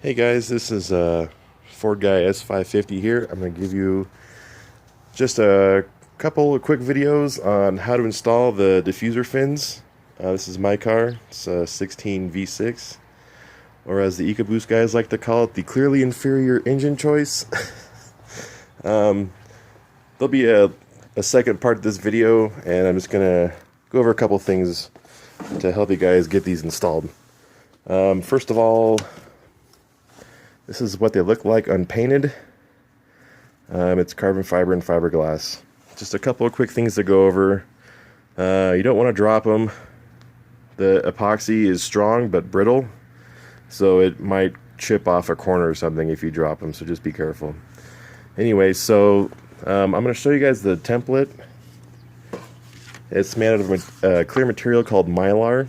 Hey guys, this is fordguys550 here. I'm going to give you just a couple of quick videos on how to install the diffuser fins. This is my car. It's a 16 V6, or as the EcoBoost guys like to call it, the clearly inferior engine choice. There'll be a second part of this video, and I'm just going to go over a couple things to help you guys get these installed. First of all, this is what they look like unpainted. It's carbon fiber and fiberglass. Just a couple of quick things to go over. You don't want to drop them. The epoxy is strong but brittle, so it might chip off a corner or something if you drop them, so just be careful. Anyway, so I'm going to show you guys the template. It's made out of a clear material called Mylar.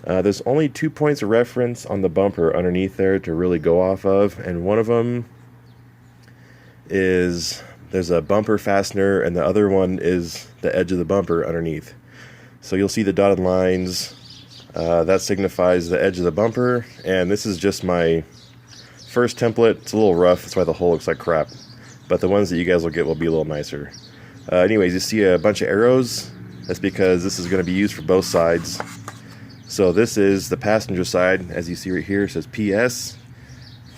There's only 2 points of reference on the bumper underneath there to really go off of, and one of them is there's a bumper fastener, and the other one is the edge of the bumper underneath. So you'll see the dotted lines, that signifies the edge of the bumper, and this is just my first template. It's a little rough, that's why the hole looks like crap, but the ones that you guys will get will be a little nicer. Anyways, you see a bunch of arrows. That's because this is going to be used for both sides. So this is the passenger side, as you see right here, it says PS,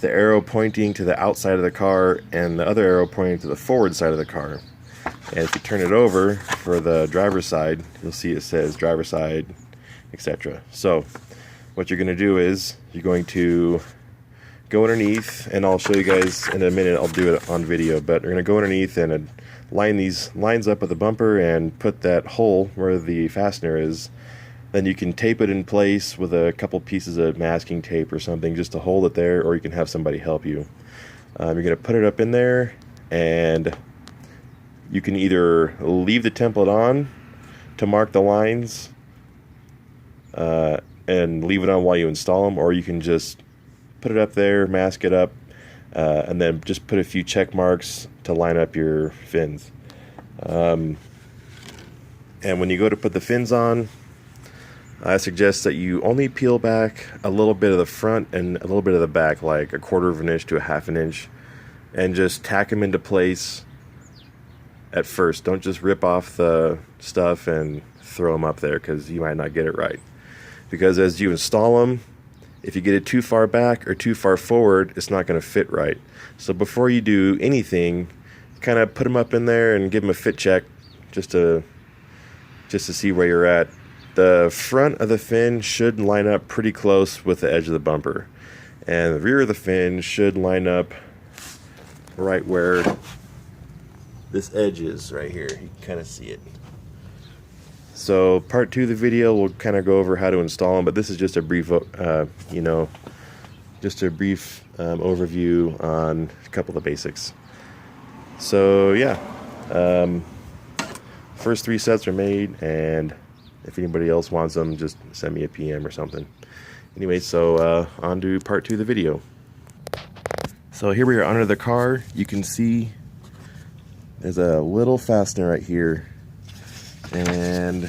the arrow pointing to the outside of the car, and the other arrow pointing to the forward side of the car. And if you turn it over for the driver's side, you'll see it says driver's side, etc. So what you're going to do is you're going to go underneath, and I'll show you guys in a minute, I'll do it on video, but we're going to go underneath and line these lines up with the bumper and put that hole where the fastener is. Then you can tape it in place with a couple pieces of masking tape or something just to hold it there, or you can have somebody help you. You're going to put it up in there, and you can either leave the template on to mark the lines and leave it on while you install them, or you can just put it up there, mask it up, and then just put a few check marks to line up your fins. And when you go to put the fins on, I suggest that you only peel back a little bit of the front and a little bit of the back, like 1/4 of an inch to 1/2 an inch, and just tack them into place at first. Don't just rip off the stuff and throw them up there, because you might not get it right. Because as you install them, if you get it too far back or too far forward, it's not going to fit right. So before you do anything, kind of put them up in there and give them a fit check just to see where you're at. The front of the fin should line up pretty close with the edge of the bumper, and the rear of the fin should line up right where this edge is right here. You can kind of see it. So part 2 of the video will kind of go over how to install them, but this is just a brief overview on a couple of the basics. So yeah, first 3 sets are made, and if anybody else wants them, just send me a PM or something. Anyway, so on to part 2 of the video. So here we are under the car. You can see there's a little fastener right here, and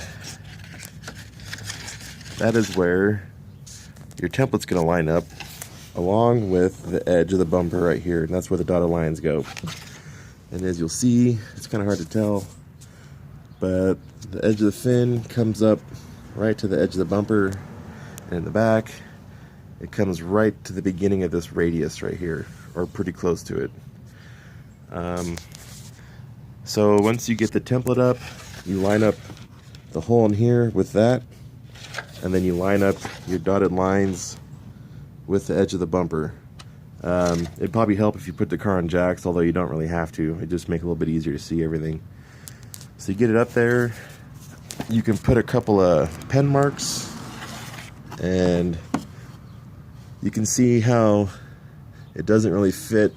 that is where your template's going to line up along with the edge of the bumper right here, and that's where the dotted lines go. And as you'll see, it's kind of hard to tell, but the edge of the fin comes up right to the edge of the bumper, and in the back it comes right to the beginning of this radius right here, or pretty close to it. So once you get the template up, you line up the hole in here with that, and then you line up your dotted lines with the edge of the bumper. It'd probably help if you put the car on jacks, although you don't really have to. It'd just make it a little bit easier to see everything. So you get it up there, you can put a couple of pen marks, and you can see how it doesn't really fit,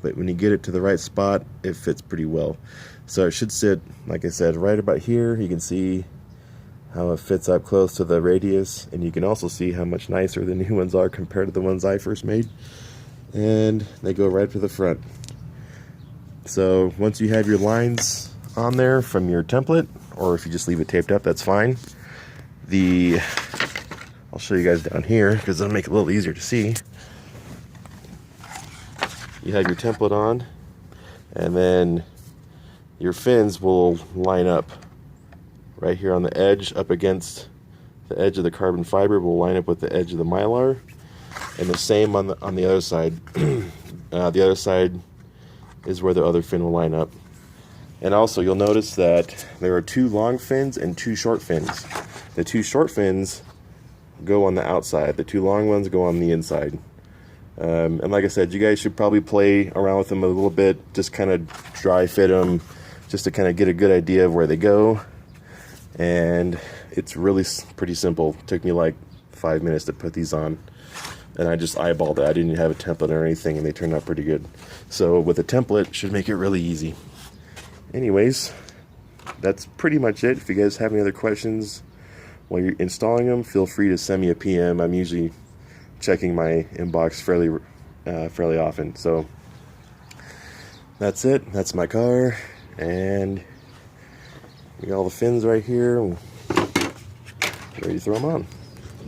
but when you get it to the right spot, it fits pretty well. So it should sit, like I said, right about here. You can see how it fits up close to the radius, and you can also see how much nicer the new ones are compared to the ones I first made. And they go right to the front. So once you have your lines on there from your template, or if you just leave it taped up, that's fine. I'll show you guys down here because it'll make it a little easier to see. you have your template on, and then your fins will line up right here on the edge, up against the edge of the carbon fiber will line up with the edge of the Mylar, and the same on the other side. The other side is where the other fin will line up. And also you'll notice that there are 2 long fins and 2 short fins. The 2 short fins go on the outside, the 2 long ones go on the inside. And like I said, you guys should probably play around with them a little bit, just kind of dry fit them, just to kind of get a good idea of where they go. And it's really pretty simple. It took me like 5 minutes to put these on, and I just eyeballed it. I didn't have a template or anything, and they turned out pretty good. So with a template, should make it really easy. Anyways, that's pretty much it. If you guys have any other questions while you're installing them, feel free to send me a PM. I'm usually checking my inbox fairly often. So that's it. That's my car, and we got all the fins right here. Ready to throw them on.